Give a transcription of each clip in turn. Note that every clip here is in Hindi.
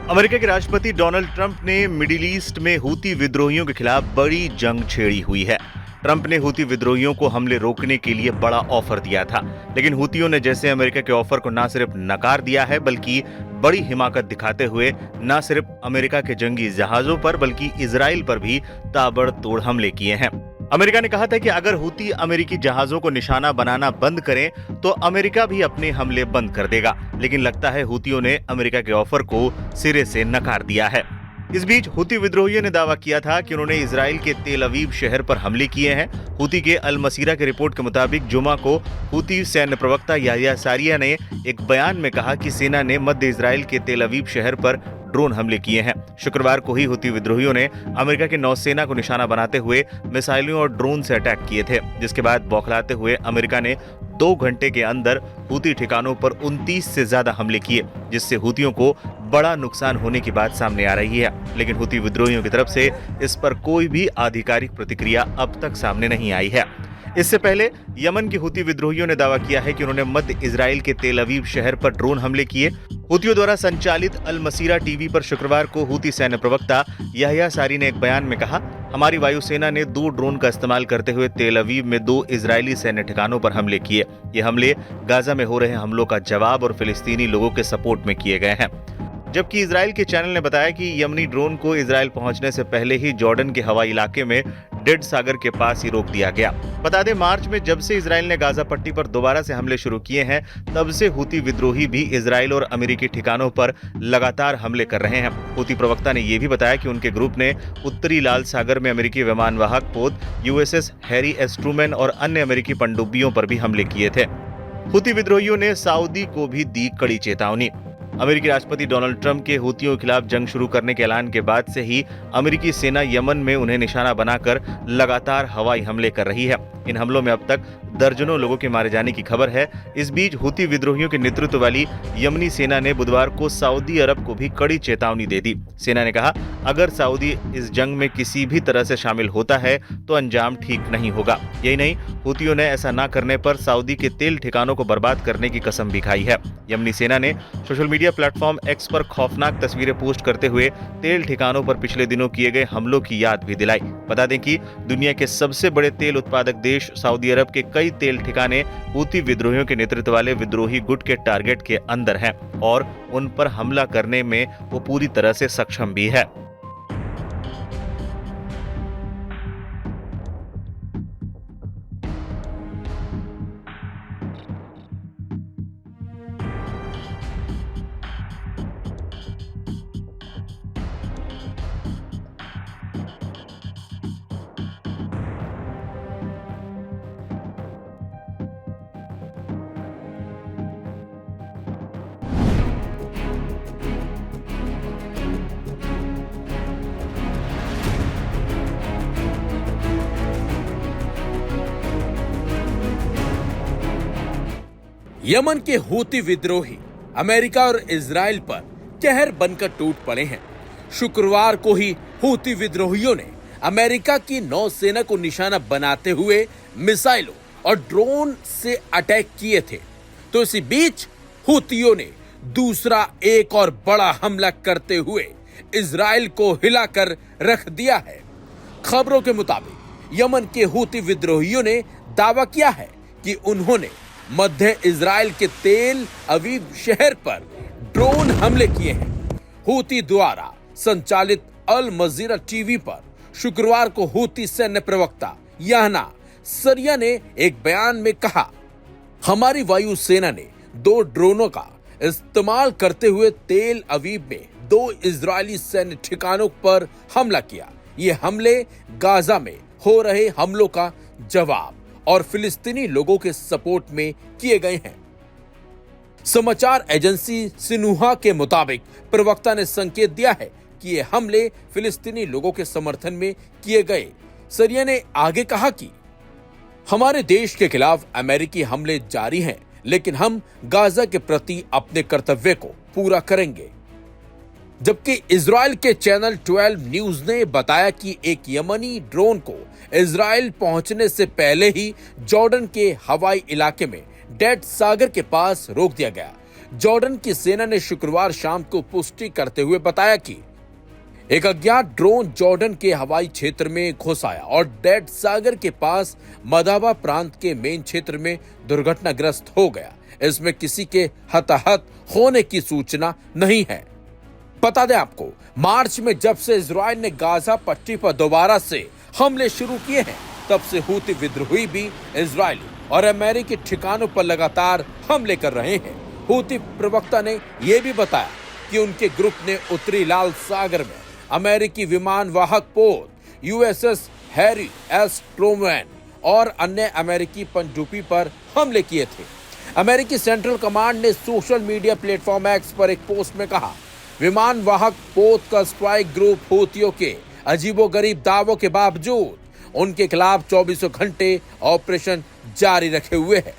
अमेरिका के राष्ट्रपति डोनाल्ड ट्रंप ने मिडिल ईस्ट में हूती विद्रोहियों के खिलाफ बड़ी जंग छेड़ी हुई है। ट्रंप ने हूती विद्रोहियों को हमले रोकने के लिए बड़ा ऑफर दिया था, लेकिन हूतियों ने जैसे अमेरिका के ऑफर को न सिर्फ नकार दिया है बल्कि बड़ी हिमाकत दिखाते हुए न सिर्फ अमेरिका के जंगी जहाजों पर बल्कि इजराइल पर भी ताबड़तोड़ हमले किए हैं। अमेरिका ने कहा था कि अगर हूती अमेरिकी जहाजों को निशाना बनाना बंद करें तो अमेरिका भी अपने हमले बंद कर देगा, लेकिन लगता है हूतियों ने अमेरिका के ऑफर को सिरे से नकार दिया है। इस बीच हूती विद्रोहियों ने दावा किया था कि उन्होंने इजराइल के तेल अवीव शहर पर हमले किए हैं। हूती के अल मसीरा की रिपोर्ट के मुताबिक जुमा को हूती सैन्य प्रवक्ता याह्या सारिया ने एक बयान में कहा कि सेना ने मध्य इजराइल के तेल अवीव शहर पर ड्रोन हमले किए हैं। शुक्रवार को ही हूती विद्रोहियों ने अमेरिका की नौसेना को निशाना बनाते हुए मिसाइलों और ड्रोन से अटैक किए थे, जिसके बाद बौखलाते हुए अमेरिका ने 2 घंटे के अंदर हूती ठिकानों पर 29 से ज्यादा हमले किए, जिससे हूतियों को बड़ा नुकसान होने की बात सामने आ रही है। लेकिन हूती विद्रोहियों की तरफ से इस पर कोई भी आधिकारिक प्रतिक्रिया अब तक सामने नहीं आई है। इससे पहले यमन के हूती विद्रोहियों ने दावा किया है कि उन्होंने मध्य इजराइल के तेल अवीव शहर पर ड्रोन हमले किए। हूतियों द्वारा संचालित अल मसीरा टीवी पर शुक्रवार को हूती सैन्य प्रवक्ता याह्या सारी ने एक बयान में कहा, हमारी वायुसेना ने 2 ड्रोन का इस्तेमाल करते हुए तेल अवीव में 2 इजरायली सैन्य ठिकानों पर हमले किए। ये हमले गाजा में हो रहे हमलों का जवाब और फिलिस्तीनी लोगों के सपोर्ट में किए गए हैं। जबकि इजराइल के चैनल ने बताया कि यमनी ड्रोन को इजराइल पहुंचने से पहले ही जॉर्डन के हवाई इलाके में डेड सागर के पास ही रोक दिया गया। बता दें, मार्च में जब से इजराइल ने गाजा पट्टी पर दोबारा से हमले शुरू किए हैं, तब से हूती विद्रोही भी इजराइल और अमेरिकी ठिकानों पर लगातार हमले कर रहे हैं। हूती प्रवक्ता ने यह भी बताया कि उनके ग्रुप ने उत्तरी लाल सागर में अमेरिकी विमानवाहक पोत यूएसएस हैरी एस ट्रूमैन और अन्य अमेरिकी पनडुब्बियों पर भी हमले किए थे। हूती विद्रोहियों ने सऊदी को भी दी कड़ी चेतावनी। अमेरिकी राष्ट्रपति डोनाल्ड ट्रंप के हूतियों के खिलाफ जंग शुरू करने के ऐलान के बाद से ही अमेरिकी सेना यमन में उन्हें निशाना बनाकर लगातार हवाई हमले कर रही है। इन हमलों में अब तक दर्जनों लोगों के मारे जाने की खबर है। इस बीच हूती विद्रोहियों के नेतृत्व वाली यमनी सेना ने बुधवार को सऊदी अरब को भी कड़ी चेतावनी दे दी। सेना ने कहा, अगर सऊदी इस जंग में किसी भी तरह से शामिल होता है तो अंजाम ठीक नहीं होगा। यही नहीं, हूतियों ने ऐसा न करने पर सऊदी के तेल ठिकानों को बर्बाद करने की कसम भी खाई है। यमनी सेना ने सोशल मीडिया प्लेटफॉर्म एक्स पर खौफनाक तस्वीरें पोस्ट करते हुए तेल ठिकानों पर पिछले दिनों किए गए हमलों की याद भी दिलाई। बता दें कि दुनिया के सबसे बड़े तेल उत्पादक देश सऊदी अरब के कई तेल ठिकाने हूती विद्रोहियों के नेतृत्व वाले विद्रोही गुट के टारगेट के अंदर हैं और उन पर हमला करने में वो पूरी तरह से सक्षम भी है। यमन के हूती विद्रोही अमेरिका और इजराइल पर कहर बनकर टूट पड़े हैं। शुक्रवार को ही हूती विद्रोहियों ने अमेरिका की नौसेना को निशाना बनाते हुए मिसाइलों और ड्रोन से अटैक किए थे। तो इसी बीच हूतियों ने दूसरा एक और बड़ा हमला करते हुए इजराइल को हिलाकर रख दिया है। खबरों के मुताबिक यमन के हूती विद्रोहियों ने दावा किया है कि उन्होंने मध्य इजराइल के तेल अवीव शहर पर ड्रोन हमले किए हैं। हूती द्वारा संचालित अल मजीरा टीवी पर शुक्रवार को हूती सैन्य प्रवक्ता याह्या सारिया ने एक बयान में कहा, हमारी वायुसेना ने 2 ड्रोनों का इस्तेमाल करते हुए तेल अवीव में 2 इजरायली सैन्य ठिकानों पर हमला किया। ये हमले गाजा में हो रहे हमलों का जवाब और फिलिस्तीनी लोगों के सपोर्ट में किए गए हैं। समाचार एजेंसी सिन्हुआ के मुताबिक प्रवक्ता ने संकेत दिया है कि ये हमले फिलिस्तीनी लोगों के समर्थन में किए गए। सारिया ने आगे कहा कि हमारे देश के खिलाफ अमेरिकी हमले जारी हैं, लेकिन हम गाजा के प्रति अपने कर्तव्य को पूरा करेंगे। जबकि इजराइल के चैनल 12 न्यूज ने बताया कि एक यमनी ड्रोन को इजराइल पहुंचने से पहले ही जॉर्डन के हवाई इलाके में डेड सागर के पास रोक दिया गया। जॉर्डन की सेना ने शुक्रवार शाम को पुष्टि करते हुए बताया कि एक अज्ञात ड्रोन जॉर्डन के हवाई क्षेत्र में घुस आया और डेड सागर के पास मदाबा प्रांत के मेन क्षेत्र में दुर्घटनाग्रस्त हो गया। इसमें किसी के हताहत होने की सूचना नहीं है। बता दें आपको, मार्च में जब से इजराइल ने गाजा पट्टी पर दोबारा से हमले शुरू किए हैं, तब से हूती विद्रोही भी इजरायली और अमेरिकी ठिकानों पर लगातार हमले कर रहे हैं। हूती प्रवक्ता ने यह भी बताया कि उनके ग्रुप ने उत्तरी लाल सागर में अमेरिकी विमान वाहक पोत यूएसएस हैरी एस ट्रूमैन और अन्य अमेरिकी पनडुब्बी पर हमले किए थे। अमेरिकी सेंट्रल कमांड ने सोशल मीडिया प्लेटफॉर्म एक्स पर एक पोस्ट में कहा, विमान वाहक पोत का स्ट्राइक ग्रुप हूतियों के अजीबोगरीब दावों के बावजूद उनके खिलाफ 24 घंटे ऑपरेशन जारी रखे हुए है।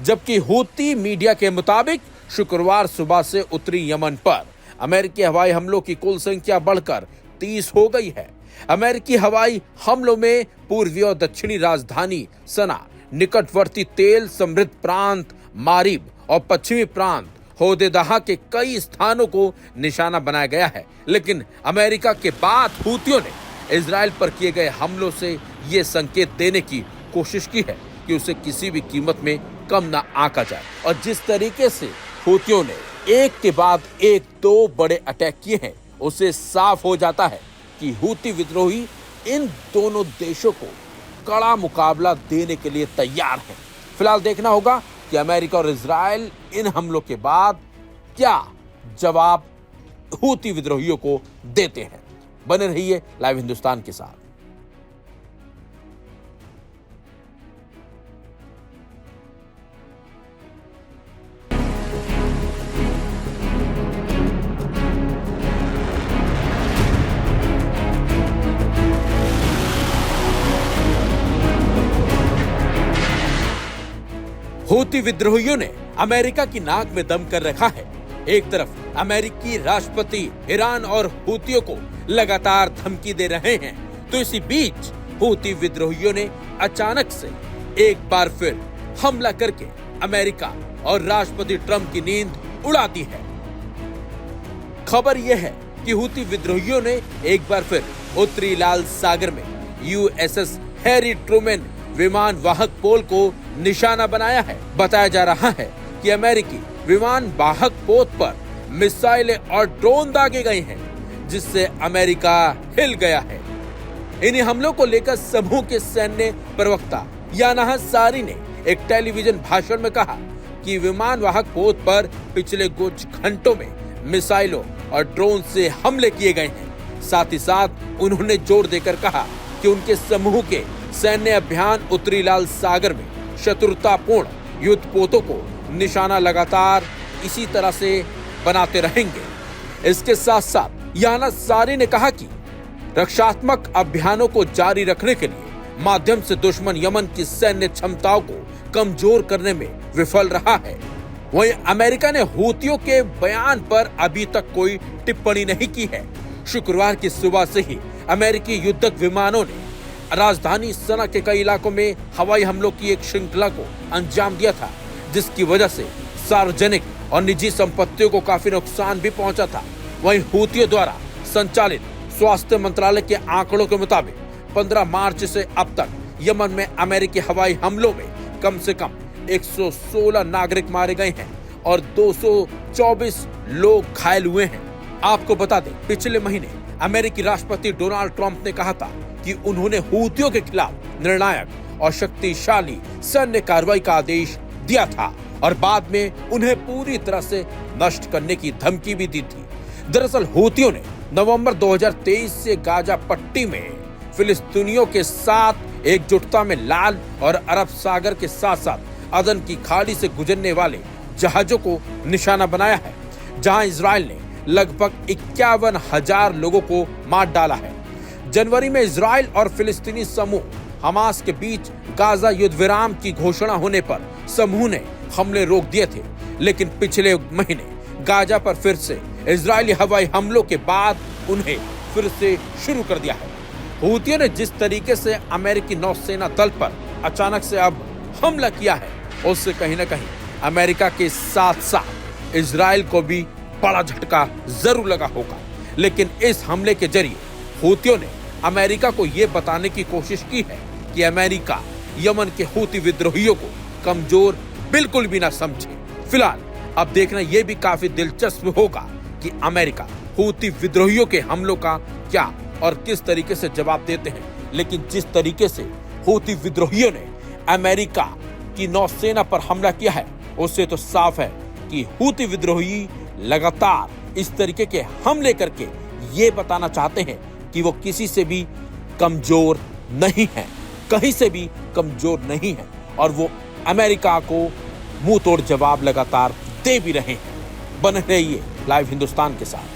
जबकि हूती मीडिया के मुताबिक शुक्रवार सुबह से उत्तरी यमन पर अमेरिकी हवाई हमलों की कुल संख्या बढ़कर 30 हो गई है। अमेरिकी हवाई हमलों में पूर्वी और दक्षिणी राजधानी सना, निकटवर्ती तेल समृद्ध प्रांत मारिब और पश्चिमी प्रांत होदेदाह के कई स्थानों को निशाना बनाया गया है। लेकिन अमेरिका के बाद हूतियों ने इजराइल पर किए गए हमलों से ये संकेत देने की कोशिश की है कि उसे किसी भी कीमत में कम ना आंका जाए। और जिस तरीके से हूतियों ने एक के बाद एक दो बड़े अटैक किए हैं, उससे साफ हो जाता है कि हूती विद्रोही इन दोनों देशों को कड़ा मुकाबला देने के लिए तैयार हैं। फिलहाल देखना होगा कि अमेरिका और इजराइल इन हमलों के बाद क्या जवाब हूती विद्रोहियों को देते हैं। बने रहिए लाइव हिंदुस्तान के साथ। हूती विद्रोहियों ने अमेरिका की नाक में दम कर रखा है। एक तरफ अमेरिकी राष्ट्रपति ईरान और हूतियों को लगातार धमकी दे रहे हैं, तो इसी बीच हूती विद्रोहियों ने अचानक से एक बार फिर हमला करके अमेरिका और राष्ट्रपति ट्रंप की नींद उड़ा दी है। खबर यह है कि हूती विद्रोहियों ने एक बार फिर उत्तरी लाल सागर में यूएसएस हैरी ट्रूमैन विमान वाहक पोल को निशाना बनाया है। बताया जा रहा है कि अमेरिकी विमान वाहक पोत पर मिसाइलें और ड्रोन दागे गए हैं, जिससे अमेरिका हिल गया है। इन्हीं हमलों को लेकर समूह के सैन्य प्रवक्ता यानाह सारी ने एक टेलीविजन भाषण में कहा कि विमान वाहक पोत पर पिछले कुछ घंटों में मिसाइलों और ड्रोन से हमले किए गए हैं। साथ ही साथ उन्होंने जोर देकर कहा कि उनके समूह के सैन्य अभियान उत्तरी लाल सागर में शत्रुतापूर्ण युद्ध पोतों को निशाना लगातार इसी तरह से बनाते रहेंगे। इसके साथ साथ याना सारी ने कहा कि रक्षात्मक अभियानों को जारी रखने के लिए माध्यम से दुश्मन यमन की सैन्य क्षमताओं को कमजोर करने में विफल रहा है। वहीं अमेरिका ने हूतियों के बयान पर अभी तक कोई टिप्पणी नहीं की है। शुक्रवार की सुबह से ही अमेरिकी युद्धक विमानों ने राजधानी सना के कई इलाकों में हवाई हमलों की एक श्रृंखला को अंजाम दिया था, जिसकी वजह से सार्वजनिक और निजी संपत्तियों को काफी नुकसान भी पहुंचा था। वहीं हूतियों द्वारा संचालित स्वास्थ्य मंत्रालय के आंकड़ों के मुताबिक 15 मार्च से अब तक यमन में अमेरिकी हवाई हमलों में कम से कम 116 नागरिक मारे गए हैं और 224 लोग घायल हुए हैं। आपको बता दें, पिछले महीने अमेरिकी राष्ट्रपति डोनाल्ड ट्रंप ने कहा था कि उन्होंने हूतियों के खिलाफ निर्णायक और शक्तिशाली सैन्य कार्रवाई का आदेश दिया था और बाद में उन्हें पूरी तरह से नष्ट करने की धमकी भी दी थी। दरअसल हूतियों ने नवंबर 2023 से गाजा पट्टी में फिलिस्तीनियों के साथ एकजुटता में लाल और अरब सागर के साथ साथ अदन की खाड़ी से गुजरने वाले जहाजों को निशाना बनाया है, जहां इजराइल ने लगभग 51,000 लोगों को मार डाला है। जनवरी में इजराइल और फिलिस्तीनी समूह हमास के बीच गाजा युद्ध विराम की घोषणा होने पर समूह ने हमले रोक दिए थे, लेकिन पिछले महीने गाजा पर फिर से इजरायली हवाई हमलों के बाद उन्हें फिर से शुरू कर दिया है। हूतियों ने जिस तरीके से अमेरिकी नौसेना दल पर अचानक से अब हमला किया है, उससे कहीं ना कहीं अमेरिका के साथ साथ इजराइल को भी बड़ा झटका जरूर लगा होगा। लेकिन इस हमले के जरिए हूतियों ने अमेरिका को यह बताने की कोशिश की है कि अमेरिका यमन के हूती विद्रोहियों को कमजोर बिल्कुल भी ना समझे। फिलहाल अब देखना यह भी काफी दिलचस्प होगा कि अमेरिका हूती विद्रोहियों के हमलों का क्या और किस तरीके से जवाब देते हैं। लेकिन जिस तरीके से हूती विद्रोहियों ने अमेरिका की नौसेना पर हमला किया है, उससे तो साफ है कि हूती विद्रोही लगातार इस तरीके के हमले करके ये बताना चाहते हैं कि वो किसी से भी कमजोर नहीं है, कहीं से भी कमजोर नहीं है, और वो अमेरिका को मुंह तोड़ जवाब लगातार दे भी रहे हैं। बने रहिए लाइव हिंदुस्तान के साथ।